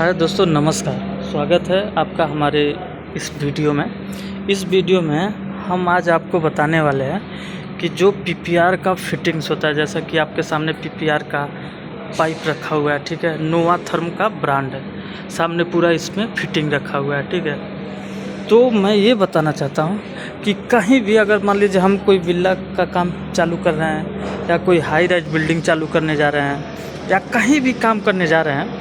हाय दोस्तों, नमस्कार। स्वागत है आपका हमारे इस वीडियो में। इस वीडियो में हम आज आपको बताने वाले हैं कि जो पीपीआर का फिटिंग्स होता है, जैसा कि आपके सामने पीपीआर का पाइप रखा हुआ है, ठीक है। नोवाथर्म का ब्रांड है, सामने पूरा इसमें फिटिंग रखा हुआ है, ठीक है। तो मैं ये बताना चाहता हूँ कि कहीं भी अगर मान लीजिए हम कोई विला का काम चालू कर रहे हैं या कोई हाई राइज बिल्डिंग चालू करने जा रहे हैं या कहीं भी काम करने जा रहे हैं,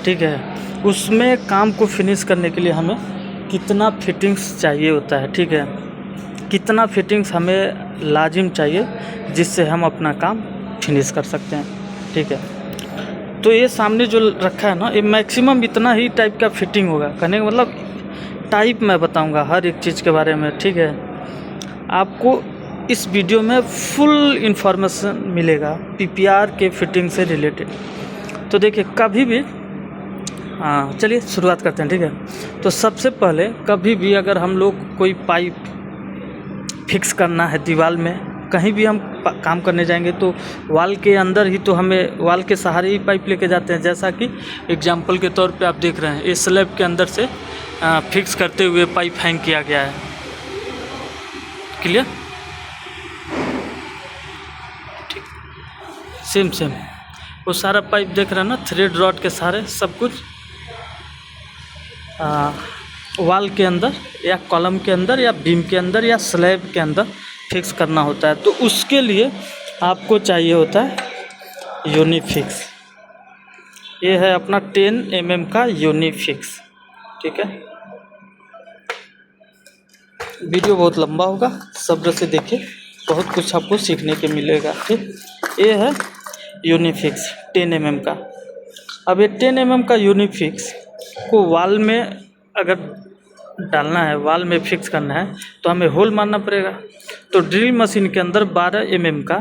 ठीक है, उसमें काम को फिनिश करने के लिए हमें कितना फिटिंग्स चाहिए होता है, ठीक है। कितना फिटिंग्स हमें लाजिम चाहिए जिससे हम अपना काम फिनिश कर सकते हैं, ठीक है। तो ये सामने जो रखा है ना, ये मैक्सिमम इतना ही टाइप का फिटिंग होगा। कहने का मतलब टाइप मैं बताऊंगा हर एक चीज़ के बारे में, ठीक है। आपको इस वीडियो में फुल इन्फॉर्मेशन मिलेगा पीपीआर के फिटिंग से रिलेटेड। तो देखिए, कभी भी चलिए शुरुआत करते हैं, ठीक है। तो सबसे पहले कभी भी अगर हम लोग कोई पाइप फिक्स करना है दीवार में, कहीं भी हम काम करने जाएंगे तो वॉल के अंदर ही, तो हमें वॉल के सहारे ही पाइप लेके जाते हैं। जैसा कि एग्जांपल के तौर पे आप देख रहे हैं, इस स्लैब के अंदर से फिक्स करते हुए पाइप हैंग किया गया है। क्लियर? ठीक, सेम वो सारा पाइप देख रहे हैं ना, थ्रेड रॉड के सहारे सब कुछ वॉल के अंदर या कॉलम के अंदर या बीम के अंदर या स्लैब के अंदर फिक्स करना होता है। तो उसके लिए आपको चाहिए होता है यूनिफिक्स। ये है अपना 10 mm का यूनिफिक्स, ठीक है। वीडियो बहुत लंबा होगा, सब्र से देखिए, बहुत कुछ आपको सीखने के मिलेगा, ठीक। ये है यूनिफिक्स 10 mm का। अब ये 10 mm का यूनिफिक्स को वॉल में अगर डालना है, वॉल में फिक्स करना है, तो हमें होल मारना पड़ेगा। तो ड्रिल मशीन के अंदर 12 mm का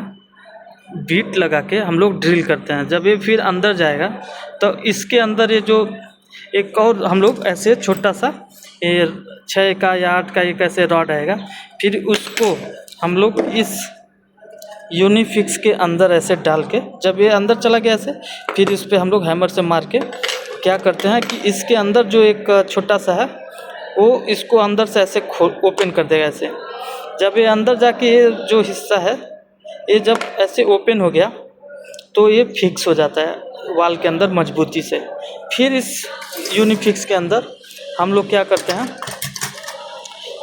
बीट लगा के हम लोग ड्रिल करते हैं। जब ये फिर अंदर जाएगा तो इसके अंदर ये जो एक और हम लोग ऐसे छोटा सा ये 6 का या 8 का एक ऐसे रॉड आएगा, फिर उसको हम लोग इस यूनिफिक्स के अंदर ऐसे डाल के, जब ये अंदर चला गया ऐसे, फिर इस पर हम लोग हैमर से मार के क्या करते हैं कि इसके अंदर जो एक छोटा सा है वो इसको अंदर से ऐसे ओपन कर देगा ऐसे। जब ये अंदर जाके ये जो हिस्सा है ये जब ऐसे ओपन हो गया तो ये फिक्स हो जाता है वॉल के अंदर मजबूती से। फिर इस यूनिफिक्स के अंदर हम लोग क्या करते हैं,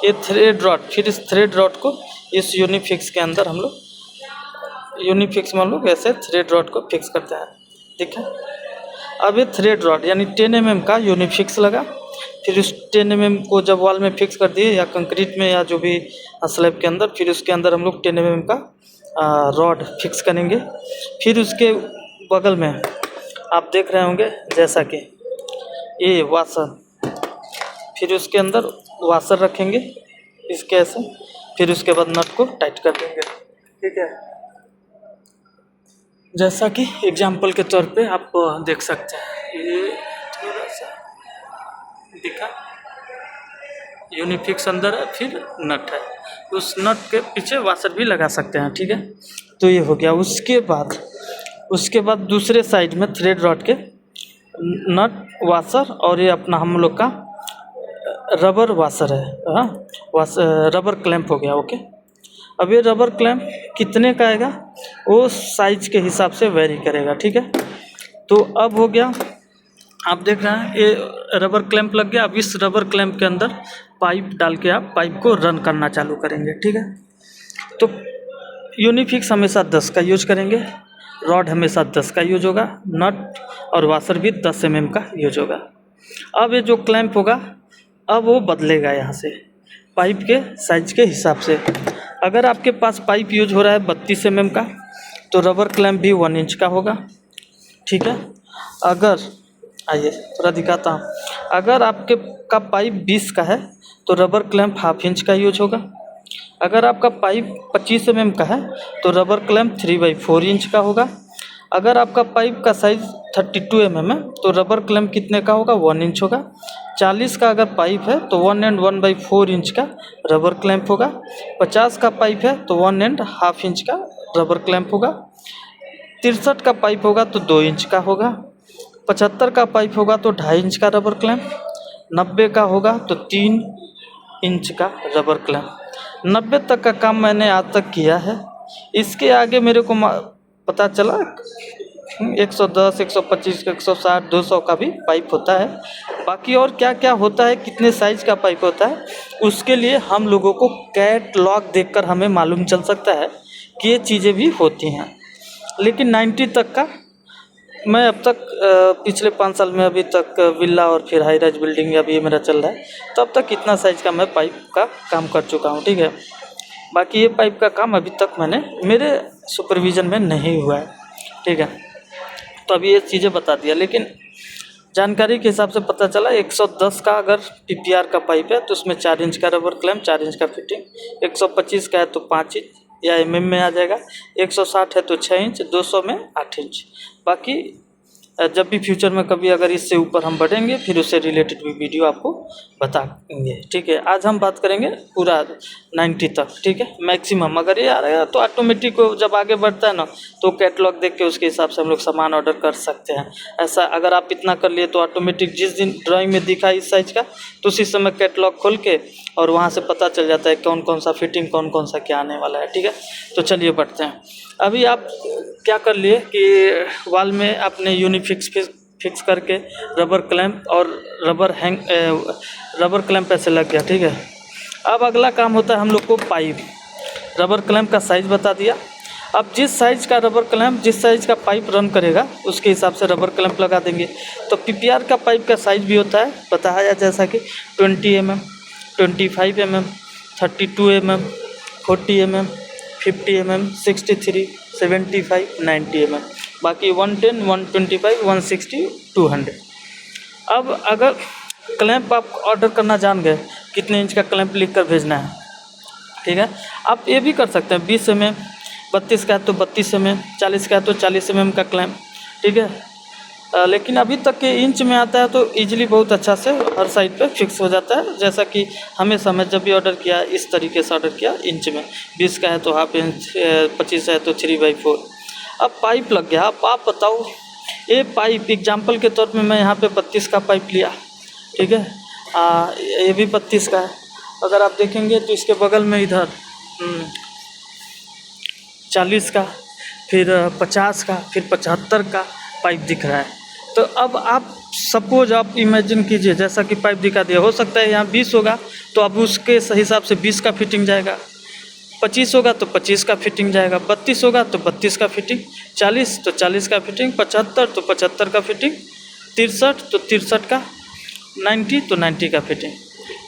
ये थ्रेड रॉड, फिर इस थ्रेड रॉड को इस यूनिफिक्स के अंदर हम लोग यूनिफिक्स में हम लोग ऐसे थ्रेड रॉड को फिक्स करते हैं, ठीक है। अब ये थ्रेड रॉड यानी 10 mm का यूनिफिक्स लगा, फिर उस 10 mm को जब वॉल में फिक्स कर दिए या कंक्रीट में या जो भी स्लैब के अंदर, फिर उसके अंदर हम लोग 10 mm का रॉड फिक्स करेंगे। फिर उसके बगल में आप देख रहे होंगे जैसा कि ये वाशर, फिर उसके अंदर वाशर रखेंगे इसके ऐसे, फिर उसके बाद नट को टाइट कर देंगे, ठीक है। जैसा कि एग्जाम्पल के तौर पे आप देख सकते हैं, ये थोड़ा सा दिखा, यूनिफिक्स अंदर है, फिर नट है, उस नट के पीछे वाशर भी लगा सकते हैं, ठीक है। तो ये हो गया। उसके बाद दूसरे साइड में थ्रेड रॉड के नट, वाशर और ये अपना हम लोग का रबर वाशर है, हाँ, रबर क्लैंप हो गया, ओके। अब ये रबर क्लैंप कितने का आएगा वो साइज के हिसाब से वेरी करेगा, ठीक है। तो अब हो गया, आप देख रहे हैं ये रबर क्लैंप लग गया। अब इस रबर क्लैंप के अंदर पाइप डाल के आप पाइप को रन करना चालू करेंगे, ठीक है। तो यूनिफिक्स हमेशा 10 का यूज करेंगे, रॉड हमेशा 10 का यूज होगा, नट और वाशर भी 10 mm का यूज होगा। अब ये जो क्लैंप होगा अब वो बदलेगा यहाँ से पाइप के साइज के हिसाब से। अगर आपके पास पाइप यूज हो रहा है 32 mm का, तो रबर क्लैंप भी 1 इंच का होगा, ठीक है। अगर आइए थोड़ा दिखाता हूँ, अगर आपके का पाइप 20 का है तो रबर क्लैंप 1/2 इंच का यूज होगा। अगर आपका पाइप 25 mm का है तो रबर क्लैंप 3/4 इंच का होगा। अगर आपका पाइप का साइज़ 32 mm है तो रबर क्लैंप कितने का होगा, 1 इंच होगा। 40 का अगर पाइप है तो 1 and 1/4 इंच का रबर क्लैंप होगा। 50 का पाइप है तो 1 and 1/2 इंच का रबर क्लैंप होगा। 63 का पाइप होगा तो 2 इंच का होगा। 75 का पाइप होगा तो 2.5 इंच का रबर क्लैंप, 90 का होगा तो 3 इंच का रबर क्लैंप। 90 तक का काम मैंने आज तक किया है। इसके आगे मेरे को पता चला 110, 125, 160, 200 का भी पाइप होता है। बाकी और क्या क्या होता है, कितने साइज का पाइप होता है, उसके लिए हम लोगों को कैटलॉग देखकर हमें मालूम चल सकता है कि ये चीज़ें भी होती हैं। लेकिन 90 तक का मैं अब तक पिछले 5 साल में अभी तक विला और फिर हाई राइज बिल्डिंग अभी मेरा चल रहा है, तब तक इतना साइज का मैं पाइप का काम कर चुका हूँ। ठीक है, बाकी ये पाइप का काम अभी तक मेरे सुपरविज़न में नहीं हुआ है। ठीक है, तो अभी ये चीज़ें बता दिया, लेकिन जानकारी के हिसाब से पता चला 110 का अगर PPR का पाइप है तो उसमें 4 इंच का रबर क्लैंप, 4 इंच का फिटिंग, 125 का है तो 5 इंच या mm में आ जाएगा, 160 है तो 6 इंच, 200 में 8 इंच। बाकी जब भी फ्यूचर में कभी अगर इससे ऊपर हम बढ़ेंगे फिर उससे रिलेटेड भी वीडियो आपको बताएंगे। ठीक है, आज हम बात करेंगे पूरा 90 तक। ठीक है, मैक्सिमम अगर ये आ रहा है तो ऑटोमेटिक जब आगे बढ़ता है ना तो कैटलॉग देख के उसके हिसाब से हम लोग सामान ऑर्डर कर सकते हैं। ऐसा अगर आप इतना कर लिए तो ऑटोमेटिक जिस दिन ड्राइंग में दिखा इस साइज का तो उसी समय कैटलॉग खोल के और वहाँ से पता चल जाता है कौन कौन सा फिटिंग, कौन कौन सा क्या आने वाला है। ठीक है, तो चलिए बढ़ते हैं। अभी आप क्या कर लिए कि वॉल में आपने यूनिफिक्स फिक्स करके रबर क्लैंप और रबर क्लैंप ऐसे लग गया। ठीक है, अब अगला काम होता है हम लोग को पाइप। रबर क्लैंप का साइज़ बता दिया। अब जिस साइज़ का रबर क्लैंप, जिस साइज़ का पाइप रन करेगा उसके हिसाब से रबर क्लैंप लगा देंगे। तो PPR का पाइप का साइज़ भी होता है बताया, जैसा कि 20 mm, 25 mm, 32 mm, 40 mm, 50 mm, 63, 75, 90 mm, बाकी 110, 125, 160, 200। अब अगर क्लैंप आप ऑर्डर करना जान गए कितने इंच का क्लैंप लिख कर भेजना है। ठीक है, आप ये भी कर सकते हैं 20 mm, 32 का है तो 32 mm, 40 का है तो 40 mm का क्लैंप। ठीक है, लेकिन अभी तक के इंच में आता है तो इजीली बहुत अच्छा से हर साइड पे फिक्स हो जाता है। जैसा कि हमेशा मैं जब भी ऑर्डर किया इस तरीके से ऑर्डर किया इंच में, 20 का है तो हाफ इंच, 25 है तो 3/4। अब पाइप लग गया। अब आप बताओ, ये पाइप एग्जाम्पल के तौर पे मैं यहाँ पे 32 का पाइप लिया। ठीक है, ये भी 32 का है। अगर आप देखेंगे तो इसके बगल में इधर 40 का, फिर 50 का, फिर 75 का पाइप दिख रहा है। तो अब आप सपोज आप इमेजिन कीजिए, जैसा कि पाइप दिखा दिया, हो सकता है यहाँ 20 होगा तो अब उसके सही हिसाब से 20 का फिटिंग जाएगा, 25 होगा तो 25 का फिटिंग जाएगा, 32 होगा तो 32 का फिटिंग, 40 तो 40 का फिटिंग, 75 तो 75 का फिटिंग, 63 तो 63 का, 90 तो 90 का फिटिंग।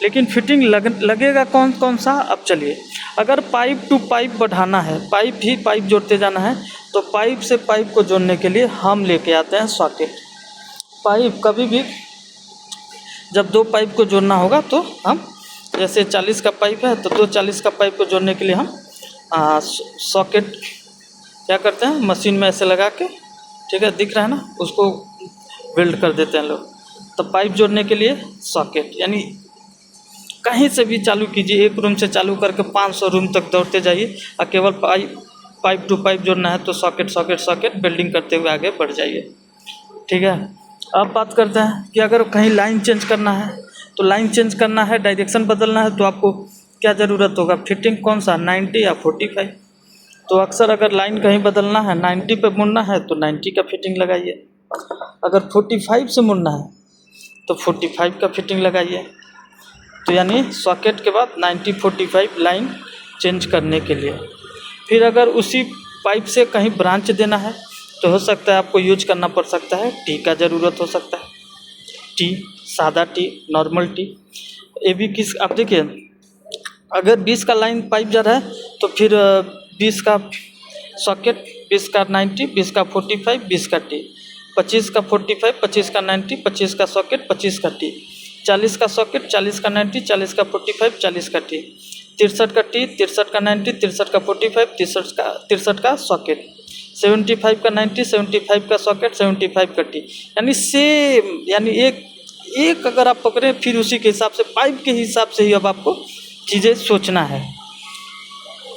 लेकिन फिटिंग लगेगा कौन कौन सा? अब चलिए, अगर पाइप टू पाइप बढ़ाना है, पाइप ही पाइप जोड़ते जाना है, तो पाइप से पाइप को जोड़ने के लिए हम लेके आते हैं सॉकेट। पाइप कभी भी जब 2 पाइप को जोड़ना होगा तो हम, जैसे 40 का पाइप है तो 2 40 का पाइप को जोड़ने के लिए हम सॉकेट क्या करते हैं, मशीन में ऐसे लगा के, ठीक है, दिख रहा है ना, उसको वेल्ड कर देते हैं लोग। तो पाइप जोड़ने के लिए सॉकेट, यानी कहीं से भी चालू कीजिए, एक रूम से चालू करके 500 रूम तक दौड़ते जाइए और केवल पाइप टू पाइप जोड़ना है तो सॉकेट सॉकेट सॉकेट वेल्डिंग करते हुए आगे बढ़ जाइए। ठीक है, अब बात करते हैं कि अगर कहीं लाइन चेंज करना है, तो लाइन चेंज करना है, डायरेक्शन बदलना है, तो आपको क्या ज़रूरत होगा, फिटिंग कौन सा, 90 या 45। तो अक्सर अगर लाइन कहीं बदलना है, 90 पे मुड़ना है तो 90 का फिटिंग लगाइए, अगर 45 से मुड़ना है तो 45 का फिटिंग लगाइए। तो यानी सॉकेट के बाद 90 45 लाइन चेंज करने के लिए। फिर अगर उसी पाइप से कहीं ब्रांच देना है तो हो सकता है आपको यूज करना पड़ सकता है टी का ज़रूरत हो सकता है, टी, सादा टी, नॉर्मल टी। ये भी किस, आप देखिए, अगर 20 का लाइन पाइप जा रहा है तो फिर 20 का सॉकेट, 20 का 90, 20 का 45, 20 का टी, 25 का 45, 25 का 90, 25 का सॉकेट, 25 का टी, 40 का सॉकेट, 40 का 90, 40 का 45, 40 का टी, 63 का टी, 63 का 90, 63 का 45, 63 का सॉकेट, 75 का 90, 75 का सॉकेट, 75 का टी। यानी सेम, यानी एक अगर आप पकड़े फिर उसी के हिसाब से, पाइप के हिसाब से ही अब आपको चीज़ें सोचना है।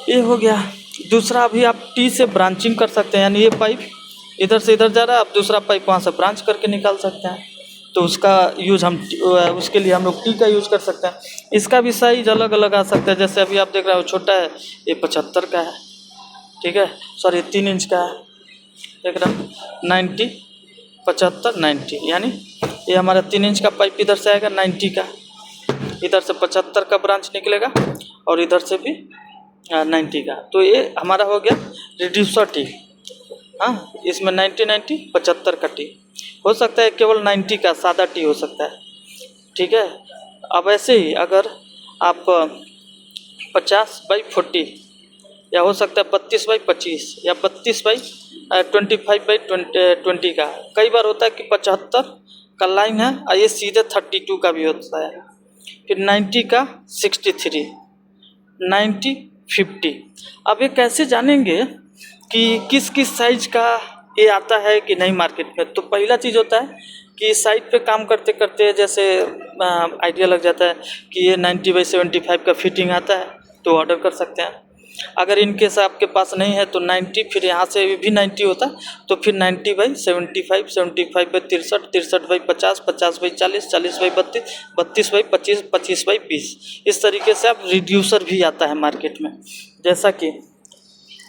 ये हो गया। दूसरा, अभी आप टी से ब्रांचिंग कर सकते हैं, यानी ये पाइप इधर से इधर जा रहा है, आप दूसरा पाइप वहाँ से ब्रांच करके निकाल सकते हैं। तो उसका यूज हम उसके लिए हम लोग टी का यूज़ कर सकते हैं। इसका भी साइज अलग अलग आ सकता है, जैसे अभी आप देख रहे हो छोटा है, ये 75 का है, ठीक है, सॉरी 3 इंच का है, देख रहे हो 90, 75, 90, यानी ये हमारा 3 इंच का पाइप इधर से आएगा 90 का, इधर से 75 का ब्रांच निकलेगा और इधर से भी 90 का। तो ये हमारा हो गया रिड्यूसर टी। हाँ, इसमें 90 90 75 का टी हो सकता है, केवल 90 का सादा टी हो सकता है, ठीक है। अब ऐसे ही अगर आप 50/40 या हो सकता है 32/25 या 32/25/20 का, कई बार होता है कि 75 का लाइन है और ये सीधे 32 का भी होता है, फिर 90 का 63, 90 50। अब ये कैसे जानेंगे कि किस किस साइज का ये आता है कि नहीं मार्केट में? तो पहला चीज़ होता है कि साइट पे काम करते करते जैसे आइडिया लग जाता है कि ये 90/75 का फिटिंग आता है, तो ऑर्डर कर सकते हैं। अगर इनकेस आपके पास नहीं है तो 90, फिर यहाँ से भी 90 होता है, तो फिर 90/75, 75/63, 63/50, 50/40, 40/32, 32/25, 25/20, इस तरीके से आप रिड्यूसर भी आता है मार्केट में। जैसा कि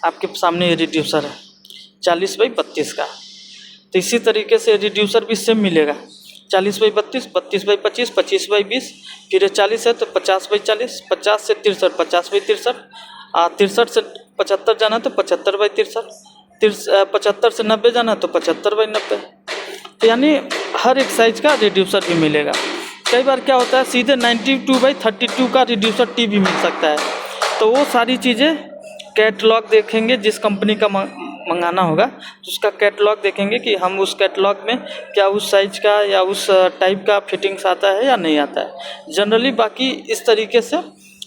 आपके सामने ये रिड्यूसर है 40/32 का, तो इसी तरीके से रिड्यूसर भी सेम मिलेगा 40/32, 32/25, 25/20, फिर 40 है तो 50/40, 50 से 63, 50/63, 63 से 75 जाना है तो 75/63, 75 से 90 जाना है तो 75/90। तो यानी हर एक साइज का रिड्यूसर भी मिलेगा। कई बार क्या होता है सीधे 92/32 का रिड्यूसर टी भी मिल सकता है। तो वो सारी चीज़ें कैटलॉग देखेंगे, जिस कंपनी का मंगाना होगा तो उसका कैटलॉग देखेंगे कि हम उस कैटलॉग में क्या उस साइज का या उस टाइप का फिटिंग्स आता है या नहीं आता है जनरली। बाकी इस तरीके से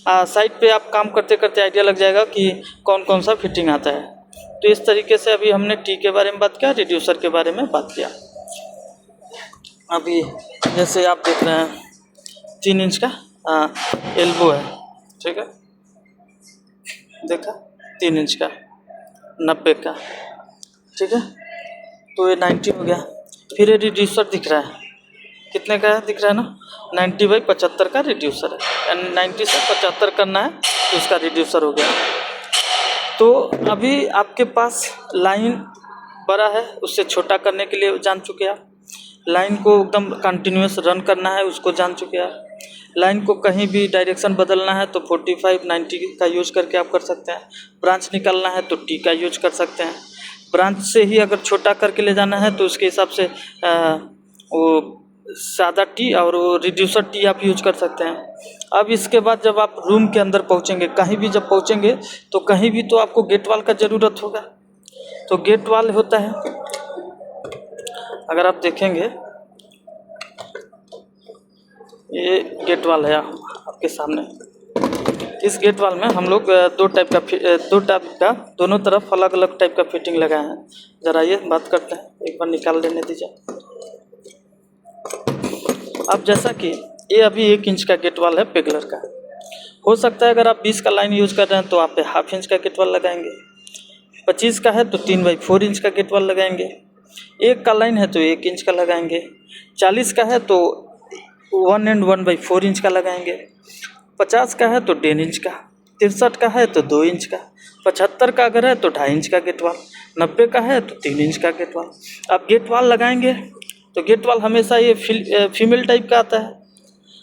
साइट पे आप काम करते करते आइडिया लग जाएगा कि कौन कौन सा फिटिंग आता है। तो इस तरीके से अभी हमने टी के बारे में बात किया, रिड्यूसर के बारे में बात किया। अभी जैसे आप देख रहे हैं 3 इंच का एल्बो है, ठीक है, देखा 3 इंच का 90 का, ठीक है, तो ये 90 हो गया। फिर ये रिड्यूसर दिख रहा है, कितने का है दिख रहा है ना, 90/75 का रिड्यूसर है, यानी 90 से 75 करना है तो उसका रिड्यूसर हो गया। तो अभी आपके पास लाइन बड़ा है, उससे छोटा करने के लिए जान चुके आप, लाइन को एकदम कंटिन्यूस रन करना है उसको जान चुके आप, लाइन को कहीं भी डायरेक्शन बदलना है तो 45 90 का यूज करके आप कर सकते हैं, ब्रांच निकालना है तो टी का यूज कर सकते हैं, ब्रांच से ही अगर छोटा करके ले जाना है तो उसके हिसाब से वो सादा टी और वो रिड्यूसर टी आप यूज कर सकते हैं। अब इसके बाद जब आप रूम के अंदर पहुंचेंगे, कहीं भी जब पहुंचेंगे तो कहीं भी तो आपको गेट वाल का ज़रूरत होगा, तो गेट वाल होता है, अगर आप देखेंगे ये गेट वाल है आपके सामने। इस गेट वाल में हम लोग दो टाइप का दोनों तरफ अलग अलग टाइप का फिटिंग लगाए हैं। ज़रा ये बात करते हैं, एक बार निकाल लेने दीजिए। अब जैसा कि ये अभी 1 इंच का गेट वाल है पेगलर का, हो सकता है अगर आप 20 का लाइन यूज़ कर रहे हैं तो आप 1/2 इंच का गेट वाल लगाएंगे, 25 का है तो 3/4 इंच का गेट वाल लगाएंगे, 1 का लाइन है तो 1 इंच का लगाएंगे, 40 का है तो 1 and 1/4 इंच का लगाएंगे, 50 का है तो 1.5 इंच का, 63 का है तो 2 इंच का, 75 का अगर है तो 2.5 इंच का गेट वाल, 90 का है तो 3 इंच का गेट वाल। अब गेट वाल लगाएंगे तो गेट वाल हमेशा ये फीमेल टाइप का आता है।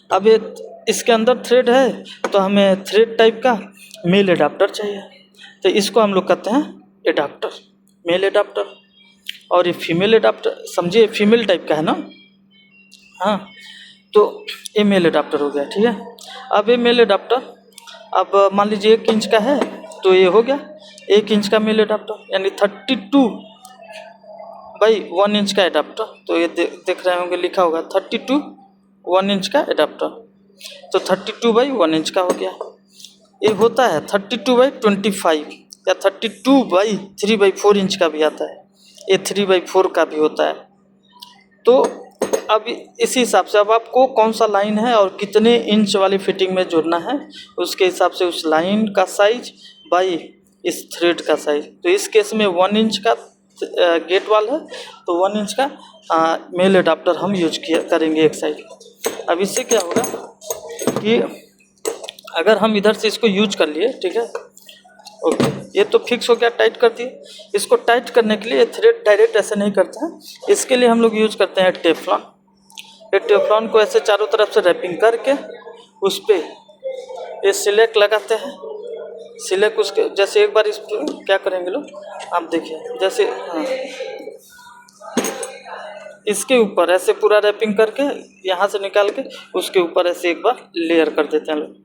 अब ये इसके अंदर थ्रेड है तो हमें थ्रेड टाइप का मेल एडाप्टर चाहिए, तो इसको हम लोग कहते हैं एडाप्टर, मेल एडाप्टर। और ये फीमेल एडाप्टर समझिए फीमेल टाइप का है ना, हाँ, तो ये मेल एडाप्टर हो गया, ठीक है। अब ये मेल एडाप्टर अब मान लीजिए 1 इंच का है तो ये हो गया 1 इंच का मेल एडाप्टर, यानी 32/1 इंच का एडाप्टर। तो ये देख रहे होंगे लिखा होगा 32/1 इंच का एडाप्टर, तो 32/1 इंच का हो गया। ये होता है 32/25 या 32/3/4 इंच का भी आता है, ये 3/4 का भी होता है। तो अब इसी हिसाब से अब आपको कौन सा लाइन है और कितने इंच वाली फिटिंग में जोड़ना है, उसके हिसाब से उस लाइन का साइज बाई इस थ्रेड का साइज। तो इस केस में 1 इंच का गेट वाल है तो 1 इंच का मेल एडाप्टर हम यूज करेंगे एक साइड। अब इससे क्या होगा कि अगर हम इधर से इसको यूज कर लिए, ठीक है, ओके, ये तो फिक्स हो गया, टाइट कर दिए। इसको टाइट करने के लिए थ्रेड डायरेक्ट ऐसे नहीं करते हैं, इसके लिए हम लोग यूज करते हैं टेफ्लॉन। ये टेफ्लॉन को ऐसे चारों तरफ से रैपिंग करके उस पर ये सिलेक्ट लगाते हैं। सिलेक्ट उसके जैसे एक बार इस क्या करेंगे लोग, आप देखिए, जैसे हाँ, इसके ऊपर ऐसे पूरा रैपिंग करके यहाँ से निकाल के उसके ऊपर ऐसे एक बार लेयर कर देते हैं लोग।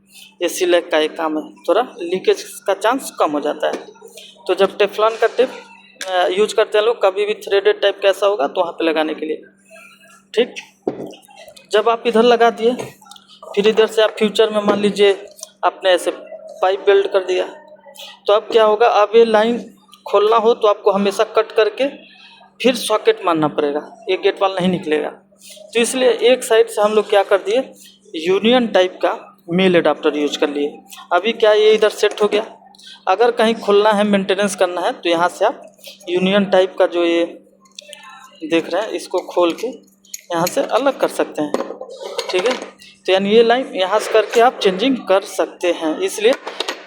ये सिलेक्ट का एक काम है, थोड़ा लीकेज का चांस कम हो जाता है। तो जब टेफ्लॉन का टेप यूज करते हैं लोग, कभी भी थ्रेडेड टाइप कैसा होगा तो वहाँ पे लगाने के लिए, ठीक। जब आप इधर लगा दिए, फिर इधर से आप फ्यूचर में मान लीजिए आपने ऐसे पाइप बेल्ट कर दिया, तो अब क्या होगा, अब ये लाइन खोलना हो तो आपको हमेशा कट करके फिर सॉकेट मारना पड़ेगा, एक गेट वाल नहीं निकलेगा। तो इसलिए एक साइड से हम लोग क्या कर दिए, यूनियन टाइप का मेल एडाप्टर यूज कर लिए। अभी क्या ये इधर सेट हो गया। अगर कहीं खोलना है, मेंटेनेंस करना है, तो यहाँ से आप यूनियन टाइप का जो ये देख रहे हैं इसको खोल के यहाँ से अलग कर सकते हैं, ठीक है। तो यानी ये लाइन यहाँ से करके आप चेंजिंग कर सकते हैं। इसलिए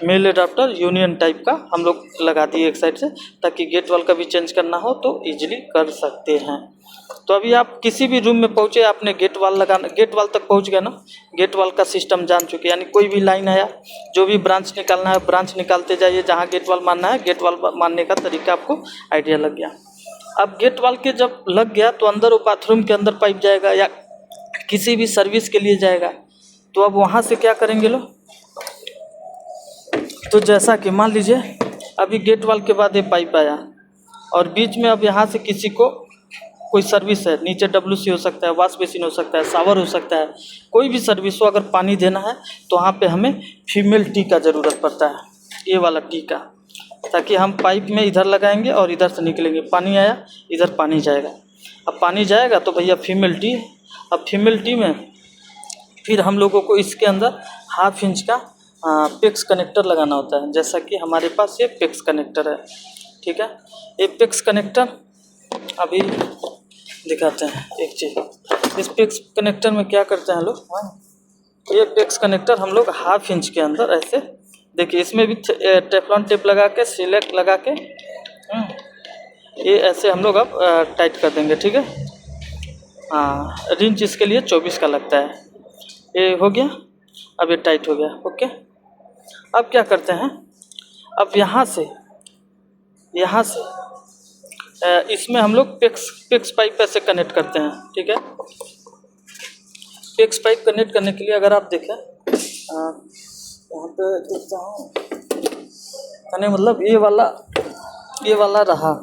मेल एडाप्टर यूनियन टाइप का हम लोग लगा दिए एक साइड से, ताकि गेट वाल का भी चेंज करना हो तो इजीली कर सकते हैं। तो अभी आप किसी भी रूम में पहुँचे, आपने गेट वाल लगाना, गेट वाल तक पहुँच गया ना, गेट वाल का सिस्टम जान चुके, यानी कोई भी लाइन आया, जो भी ब्रांच निकालना है ब्रांच निकालते जाइए, जहाँ गेट वाल मारना है गेट वाल मारने का तरीका आपको आइडिया लग गया। अब गेट वाल के जब लग गया तो अंदर वो बाथरूम के अंदर पाइप जाएगा या किसी भी सर्विस के लिए जाएगा, तो अब वहाँ से क्या करेंगे लोग, तो जैसा कि मान लीजिए अभी गेट वाल के बाद ये पाइप आया और बीच में अब यहाँ से किसी को कोई सर्विस है, नीचे WC हो सकता है, वॉश बेसिन हो सकता है, शावर हो सकता है, कोई भी सर्विस हो, अगर पानी देना है तो वहाँ पे हमें फीमेल टी का ज़रूरत पड़ता है, ये वाला टी का, ताकि हम पाइप में इधर लगाएंगे और इधर से निकलेंगे, पानी आया इधर पानी जाएगा। अब पानी जाएगा तो भैया फीमेल टी, अब फीमेल टी में फिर हम लोगों को इसके अंदर 1/2 इंच का पेक्स कनेक्टर लगाना होता है, जैसा कि हमारे पास ये पेक्स कनेक्टर है, ठीक है। ये पेक्स कनेक्टर अभी दिखाते हैं एक चीज़। इस पेक्स कनेक्टर में क्या करते हैं लोग, ये पेक्स कनेक्टर हम लोग 1/2 इंच के अंदर ऐसे, देखिए इसमें भी टेफ्लॉन टेप लगा के सिलेक्ट लगा के ये ऐसे हम लोग अब टाइट कर देंगे, ठीक है। हाँ, रिंच इसके लिए 24 का लगता है। ये हो गया, अब ये टाइट हो गया, ओके। अब क्या करते हैं, अब यहाँ से इसमें हम लोग पेक्स पाइप ऐसे कनेक्ट करते हैं, ठीक है। पेक्स पाइप कनेक्ट करने के लिए अगर आप देखें यहाँ पे देखता हूँ, यानी मतलब ये वाला रहा,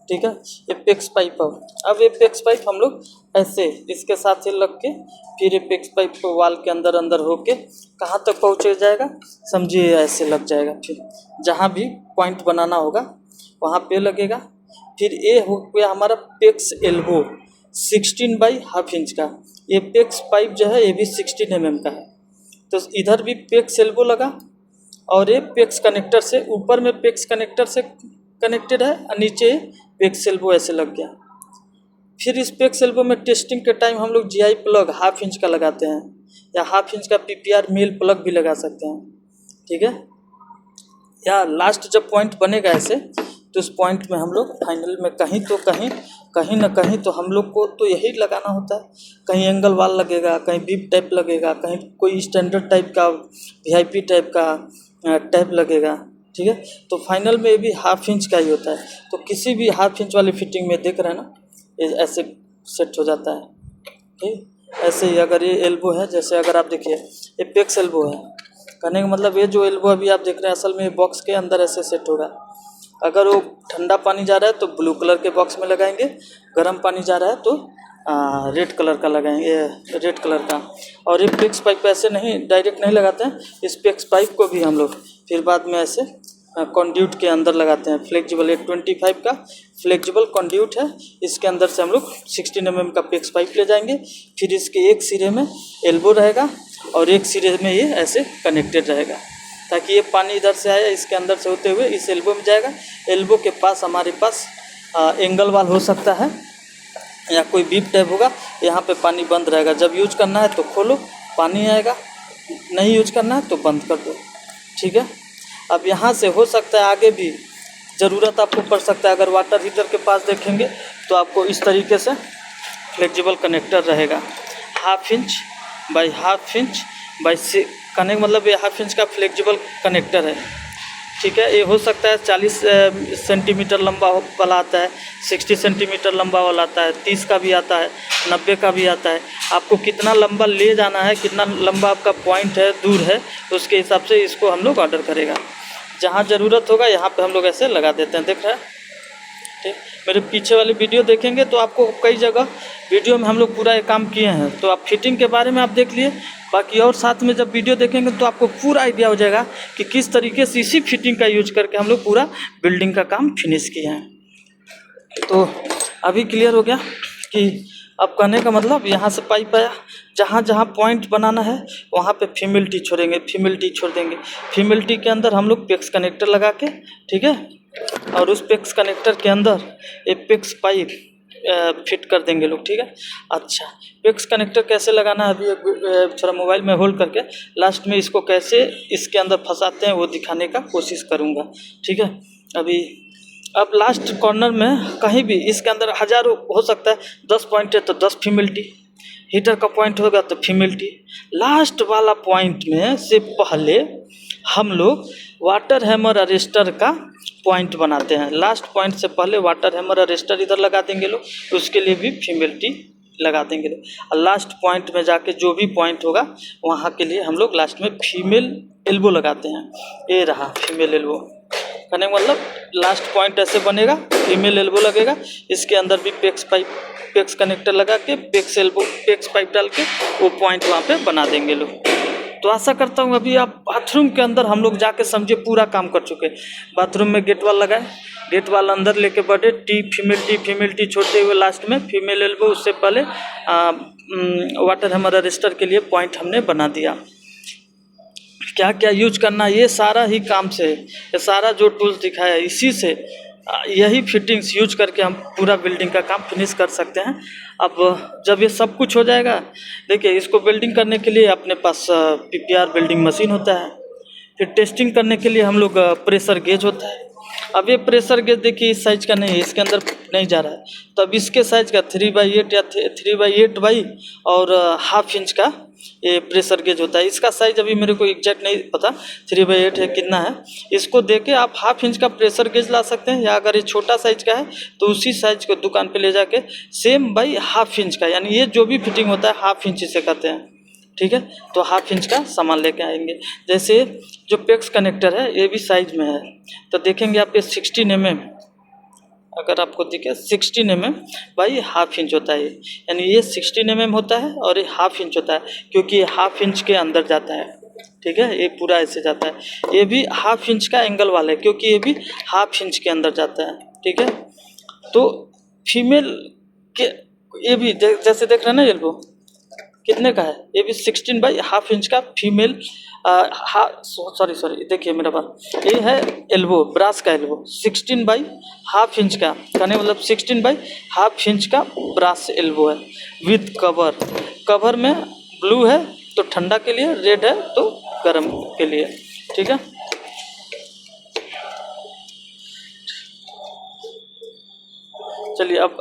ठीक है, ये पेक्स पाइप। अब ये पेक्स पाइप हम लोग ऐसे इसके साथ ही लग के फिर ये पेक्स पाइप को वाल के अंदर होके कहाँ तक पहुँच जाएगा, समझिए ऐसे लग जाएगा। फिर जहाँ भी पॉइंट बनाना होगा वहाँ पे लगेगा। फिर ये हो गया हमारा पेक्स एल्बो 16/2 इंच का। ये पेक्स पाइप जो है ये भी 16 mm का है, तो इधर भी पेक्स एल्बो लगा और ये पेक्स कनेक्टर से ऊपर में पेक्स कनेक्टर से कनेक्टेड है और नीचे पेक्स एल्बो ऐसे लग गया। फिर इस पेक्स एल्बो में टेस्टिंग के टाइम हम लोग GI प्लग 1/2 इंच का लगाते हैं, या 1/2 इंच का PPR मेल प्लग भी लगा सकते हैं, ठीक है। या लास्ट जब पॉइंट बनेगा ऐसे, तो उस पॉइंट में हम लोग फाइनल में कहीं ना कहीं तो हम लोग को तो यही लगाना होता है। कहीं एंगल वाल लगेगा, कहीं बीप टाइप लगेगा, कहीं कोई स्टैंडर्ड टाइप का VIP टाइप का टैप लगेगा, ठीक है। तो फाइनल में ये भी 1/2 इंच का ही होता है। तो किसी भी 1/2 इंच वाली फिटिंग में देख रहे हैं ना, ये ऐसे सेट हो जाता है, ठीक। ऐसे ही अगर ये एल्बो है, जैसे अगर आप देखिए ये पेक्स एल्बो है, कहने का मतलब ये जो एल्बो अभी आप देख रहे हैं असल में बॉक्स के अंदर ऐसे सेट होगा। अगर वो ठंडा पानी जा रहा है तो ब्लू कलर के बॉक्स में लगाएंगे, गर्म पानी जा रहा है तो रेड कलर का लगाएंगे, रेड कलर का। और ये पेक्स पाइप ऐसे नहीं डायरेक्ट नहीं लगाते हैं, इस पेक्स पाइप को भी हम लोग फिर बाद में ऐसे कंड्यूट के अंदर लगाते हैं। फ्लेक्सिबल 125 का फ्लेक्सिबल कंड्यूट है, इसके अंदर से हम लोग 16 mm का पेक्स पाइप ले जाएंगे। फिर इसके एक सिरे में एल्बो रहेगा और एक सिरे में ये ऐसे कनेक्टेड रहेगा, ताकि ये पानी इधर से आया इसके अंदर से होते हुए इस एल्बो में जाएगा। एल्बो के पास हमारे पास एंगल वाल हो सकता है या कोई बीप टैप होगा, यहाँ पे पानी बंद रहेगा। जब यूज करना है तो खोलो, पानी आएगा, नहीं यूज करना है तो बंद कर दो, ठीक है। अब यहाँ से हो सकता है आगे भी ज़रूरत आपको पड़ सकता है। अगर वाटर हीटर के पास देखेंगे तो आपको इस तरीके से फ्लेक्सिबल कनेक्टर रहेगा, 1/2 inch by 1/2 inch by connect, मतलब ये 1/2 इंच का फ्लेक्सिबल कनेक्टर है, ठीक है। ये हो सकता है 40 सेंटीमीटर लंबा वाला आता है, 60 सेंटीमीटर लंबा वाला आता है, 30 का भी आता है, 90 का भी आता है। आपको कितना लंबा ले जाना है, कितना लंबा आपका पॉइंट है, दूर है, उसके हिसाब से इसको हम लोग ऑर्डर करेगा। जहाँ ज़रूरत होगा यहाँ पे हम लोग ऐसे लगा देते हैं, देख रहे हैं, ठीक। मेरे पीछे वाली वीडियो देखेंगे तो आपको कई जगह वीडियो में हम लोग पूरा ये काम किए हैं, तो आप फिटिंग के बारे में आप देख लिए। बाकी और साथ में जब वीडियो देखेंगे तो आपको पूरा आइडिया हो जाएगा कि किस तरीके से इसी फिटिंग का यूज करके हम लोग पूरा बिल्डिंग का काम फिनिश किए हैं। तो अभी क्लियर हो गया कि अब कहने का मतलब यहाँ से पाइप आया, जहाँ जहाँ पॉइंट बनाना है वहाँ पे फीमेल टी छोड़ेंगे, फीमेल टी छोड़ देंगे। फीमेल टी के अंदर हम लोग पेक्स कनेक्टर लगा के, ठीक है, और उस पेक्स कनेक्टर के अंदर एक पेक्स पाइप फिट कर देंगे लोग, ठीक है। अच्छा, पेक्स कनेक्टर कैसे लगाना है अभी थोड़ा मोबाइल में होल्ड करके लास्ट में इसको कैसे इसके अंदर फंसाते हैं वो दिखाने का कोशिश करूँगा, ठीक है। अभी अब लास्ट कॉर्नर में कहीं भी इसके अंदर हज़ारों हो सकता है, 10 पॉइंट है तो 10 फीमेल टी, हीटर का पॉइंट होगा तो फीमेल टी। लास्ट वाला पॉइंट में से पहले हम लोग वाटर हैमर अरेस्टर का पॉइंट बनाते हैं। लास्ट पॉइंट से पहले वाटर हैमर अरेस्टर इधर लगा देंगे लोग, उसके लिए भी फीमेल टी लगा देंगे लोग। और लास्ट पॉइंट में जाके जो भी पॉइंट होगा वहाँ के लिए हम लोग लास्ट में फीमेल एल्बो लगाते हैं। ये रहा फीमेल एल्बो, कहने का मतलब लास्ट पॉइंट ऐसे बनेगा, फीमेल एल्बो लगेगा, इसके अंदर भी पेक्स कनेक्टर लगा के पेक्स पाइप डाल के वो पॉइंट वहाँ पे बना देंगे लोग। तो आशा करता हूँ अभी आप बाथरूम के अंदर हम लोग जाके समझे पूरा काम कर चुके। बाथरूम में गेट वाल लगाए, गेट वाल अंदर लेके बढ़े, फीमेल टी छोड़ते हुए लास्ट में फीमेल एल्बो, उससे पहले वाटर हैमर अरेस्टर के लिए पॉइंट हमने बना दिया। क्या क्या यूज करना, ये सारा ही काम से, ये सारा जो टूल्स दिखाया है इसी से यही फिटिंग्स यूज करके हम पूरा बिल्डिंग का काम फिनिश कर सकते हैं। अब जब ये सब कुछ हो जाएगा, देखिए इसको बिल्डिंग करने के लिए अपने पास PPR बिल्डिंग मशीन होता है, फिर टेस्टिंग करने के लिए हम लोग प्रेशर गेज होता है। अब ये प्रेशर गेज देखिए इस साइज का नहीं है, इसके अंदर नहीं जा रहा है, तो अब इसके साइज का 3/8 या 3/8 बाई और 1/2 इंच का ये प्रेशर गेज होता है। इसका साइज अभी मेरे को एग्जैक्ट नहीं पता 3/8 है कितना है, इसको देके आप 1/2 इंच का प्रेशर गेज ला सकते हैं, या अगर ये छोटा साइज का है तो उसी साइज को दुकान पे ले जाके सेम बाई 1/2 इंच का, यानी ये जो भी फिटिंग होता है 1/2 इंच से कहते हैं, ठीक है। तो 1/2 इंच का सामान लेके आएंगे। जैसे जो पेक्स कनेक्टर है ये भी साइज में है, तो देखेंगे आप ये 16 mm, अगर आपको दिखे 16 mm बाई 1/2 इंच होता है, यानी ये 16 mm होता है और ये 1/2 इंच होता है, क्योंकि ये 1/2 इंच के अंदर जाता है, ठीक है। ये पूरा ऐसे जाता है, ये भी 1/2 इंच का एंगल वाला है, क्योंकि ये भी 1/2 इंच के अंदर जाता है, ठीक है। तो फीमेल के ये भी जैसे देख रहे हैं ना, एल्बो कितने का है, ये भी 16 बाई 1/2 इंच का फीमेल, सॉरी देखिए मेरा बात, ये है एल्बो, ब्रास का एल्बो 16 बाई 1/2 इंच का, कहने मतलब 16 बाई 1/2 इंच का ब्रास एल्बो है विद कवर में ब्लू है तो ठंडा के लिए, रेड है तो गर्म के लिए, ठीक है। चलिए अब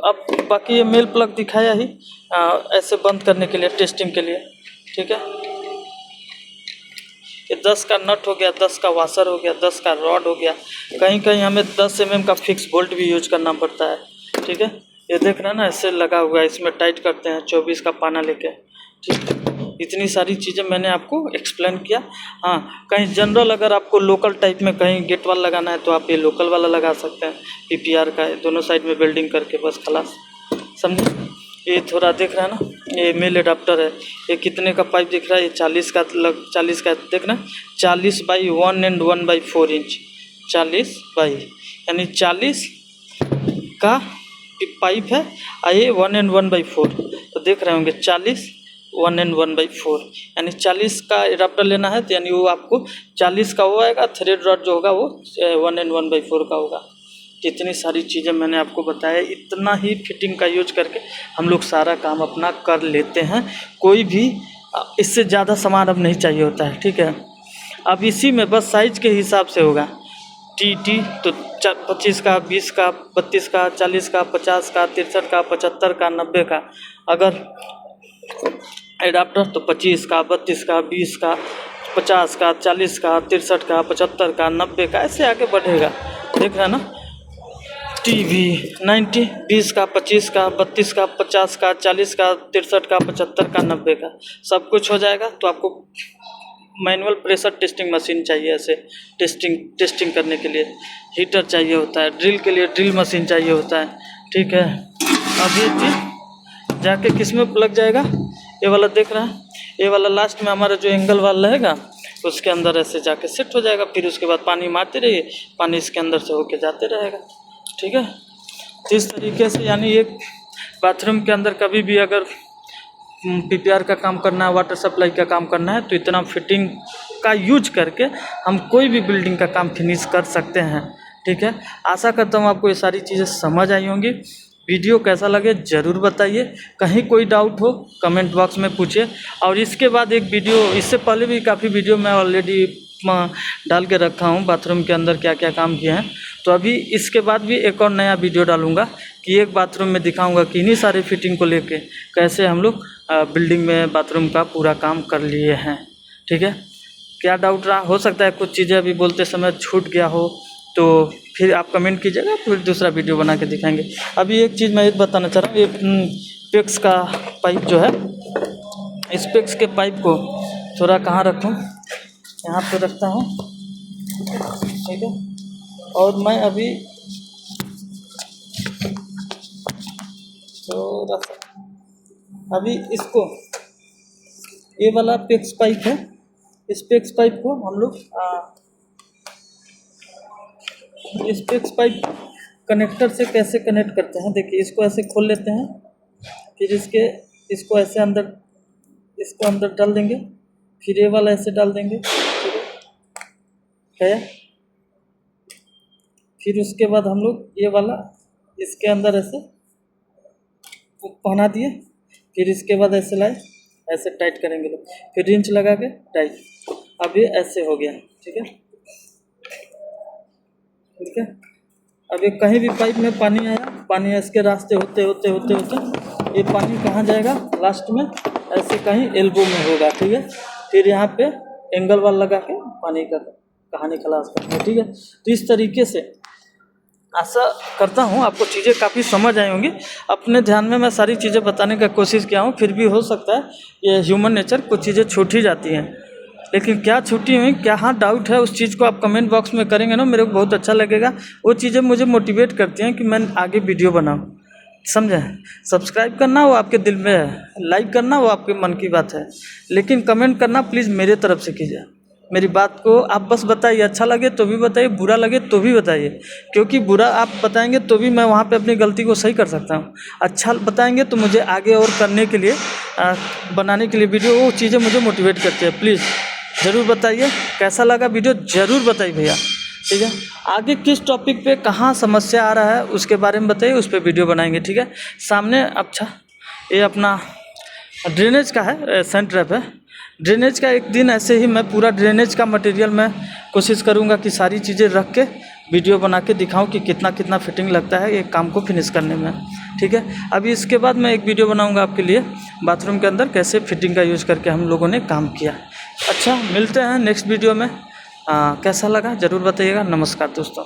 बाकी ये मेल प्लग दिखाया ही ऐसे बंद करने के लिए, टेस्टिंग के लिए, ठीक है। ये 10 का नट हो गया, 10 का वाशर हो गया, 10 का रॉड हो गया, कहीं कहीं हमें 10 mm का फिक्स बोल्ट भी यूज करना पड़ता है, ठीक है। ये देख रहे हैं ना, ऐसे लगा हुआ है, इसमें टाइट करते हैं 24 का पाना लेके, ठीक है। इतनी सारी चीज़ें मैंने आपको एक्सप्लेन किया। हाँ, कहीं जनरल अगर आपको लोकल टाइप में कहीं गेट वाल लगाना है तो आप ये लोकल वाला लगा सकते हैं, PPR का है, दोनों साइड में वेल्डिंग करके बस खलास, समझे। ये थोड़ा देख रहा है ना, ये मेल एडाप्टर है, ये कितने का पाइप दिख रहा है, ये 40 का देखना, 40 बाई 1 and 1/4 इंच, 40 बाई यानी 40 का पाइप है, ये 1 and 1/4, तो देख रहे होंगे 40 1 and 1/4, यानी 40 का एडाप्टर लेना है तो यानी वो आपको 40 का वो आएगा, थ्रेड रॉड जो होगा वो 1 and 1/4 का होगा, कितनी सारी चीज़ें मैंने आपको बताया, इतना ही फिटिंग का यूज करके हम लोग सारा काम अपना कर लेते हैं। कोई भी इससे ज़्यादा सामान अब नहीं चाहिए होता है, ठीक है। अब इसी में बस साइज़ के हिसाब से होगा। टी तो 25 का, 20 का, 32 का, 40 का, 50 का, 63 का, 75 का, 90 का। अगर एडाप्टर तो 25 का, 32 का, 20 का, 50 का, 40 का, 63 का, 75 का, 90 का, ऐसे आगे बढ़ेगा। देख रहे हैं ना। टीवी 90, 20 का, 25 का, 32 का, 50 का, 40 का, 63 का, 75 का, 90 का, सब कुछ हो जाएगा। तो आपको मैनुअल प्रेशर टेस्टिंग मशीन चाहिए, ऐसे टेस्टिंग करने के लिए। हीटर चाहिए होता है, ड्रिल के लिए ड्रिल मशीन चाहिए होता है, ठीक है। अब ये चीज़ जाके किस में प्लग जाएगा, ये वाला देख रहा है, ये वाला लास्ट में हमारा जो एंगल वाला रहेगा उसके अंदर ऐसे जाके सेट हो जाएगा। फिर उसके बाद पानी मारते रहिए, पानी इसके अंदर से होके जाते रहेगा, ठीक है। तो इस तरीके से यानी एक बाथरूम के अंदर कभी भी अगर PPR का काम करना है, वाटर सप्लाई का काम करना है, तो इतना फिटिंग का यूज करके हम कोई भी बिल्डिंग का काम फिनिश कर सकते हैं, ठीक है। आशा करता हूँ आपको ये सारी चीज़ें समझ आई होंगी। वीडियो कैसा लगे ज़रूर बताइए। कहीं कोई डाउट हो कमेंट बॉक्स में पूछिए। और इसके बाद एक वीडियो, इससे पहले भी काफ़ी वीडियो मैं ऑलरेडी डाल के रखा हूँ बाथरूम के अंदर क्या क्या काम किए हैं। तो अभी इसके बाद भी एक और नया वीडियो डालूँगा कि एक बाथरूम में दिखाऊँगा कि इन्हीं सारे फिटिंग को लेके कैसे हम लोग बिल्डिंग में बाथरूम का पूरा काम कर लिए हैं, ठीक है। क्या डाउट रहा, हो सकता है कुछ चीज़ें अभी बोलते समय छूट गया हो, तो फिर आप कमेंट कीजिएगा, फिर दूसरा वीडियो बना के दिखाएंगे। अभी एक चीज़ मैं एक बताना चाह रहा हूँ, ये पेक्स का पाइप जो है, इस पेक्स के पाइप को थोड़ा कहाँ रखूँ, यहाँ पे रखता हूँ, ठीक है। और मैं अभी थोड़ा सा अभी इसको, ये वाला पेक्स पाइप है, इस पेक्स पाइप को हम लोग इस पेक्स पाइप कनेक्टर से कैसे कनेक्ट करते हैं, देखिए। इसको ऐसे खोल लेते हैं, फिर इसको ऐसे इसको अंदर डाल देंगे, फिर ये वाला ऐसे डाल देंगे, ठीक है। फिर उसके बाद हम लोग ये वाला इसके अंदर ऐसे पहना दिए, फिर इसके बाद ऐसे लाए, ऐसे टाइट करेंगे लोग, फिर रिंच लगा के टाइट। अब ये ऐसे हो गया, ठीक है, ठीक है। अब ये कहीं भी पाइप में पानी आया, पानी इसके रास्ते होते होते होते होते ये पानी कहाँ जाएगा, लास्ट में ऐसे कहीं एल्बो में होगा, ठीक है। फिर यहाँ पे एंगल वाल लगा के पानी का कहानी खलास करते हैं, ठीक है। तो इस तरीके से आशा करता हूँ आपको चीज़ें काफ़ी समझ आई होंगी। अपने ध्यान में मैं सारी चीज़ें बताने का कोशिश किया हूँ, फिर भी हो सकता है ये ह्यूमन नेचर, कुछ चीज़ें छूट ही जाती हैं। लेकिन क्या छूटी हुई, क्या हाँ डाउट है, उस चीज़ को आप कमेंट बॉक्स में करेंगे ना, मेरे को बहुत अच्छा लगेगा। वो चीज़ें मुझे मोटिवेट करती हैं कि मैं आगे वीडियो बनाऊँ, समझे। सब्सक्राइब करना वो आपके दिल में है, लाइक करना वो आपके मन की बात है, लेकिन कमेंट करना प्लीज़ मेरे तरफ से कीजिए। मेरी बात को आप बस बताइए, अच्छा लगे तो भी बताइए, बुरा लगे तो भी बताइए, क्योंकि बुरा आप बताएंगे तो भी मैं वहाँ पे अपनी गलती को सही कर सकता हूँ। अच्छा बताएंगे तो मुझे आगे और करने के लिए बनाने के लिए वीडियो, वो चीज़ें मुझे मोटिवेट करती है। प्लीज़ ज़रूर बताइए कैसा लगा वीडियो, ज़रूर बताइए भैया, ठीक है। आगे किस टॉपिक पे कहाँ समस्या आ रहा है उसके बारे में बताइए, उस पर वीडियो बनाएंगे, ठीक है। सामने अच्छा ये अपना ड्रेनेज का है, सेंट रैप है ड्रेनेज का। एक दिन ऐसे ही मैं पूरा ड्रेनेज का मटेरियल मैं कोशिश करूँगा कि सारी चीज़ें रख के वीडियो बना के दिखाऊँ कि कितना कितना फिटिंग लगता है एक काम को फिनिश करने में, ठीक है। अभी इसके बाद मैं एक वीडियो बनाऊँगा आपके लिए बाथरूम के अंदर कैसे फिटिंग का यूज़ करके हम लोगों ने काम किया। अच्छा, मिलते हैं नेक्स्ट वीडियो में। कैसा लगा ज़रूर बताइएगा। नमस्कार दोस्तों।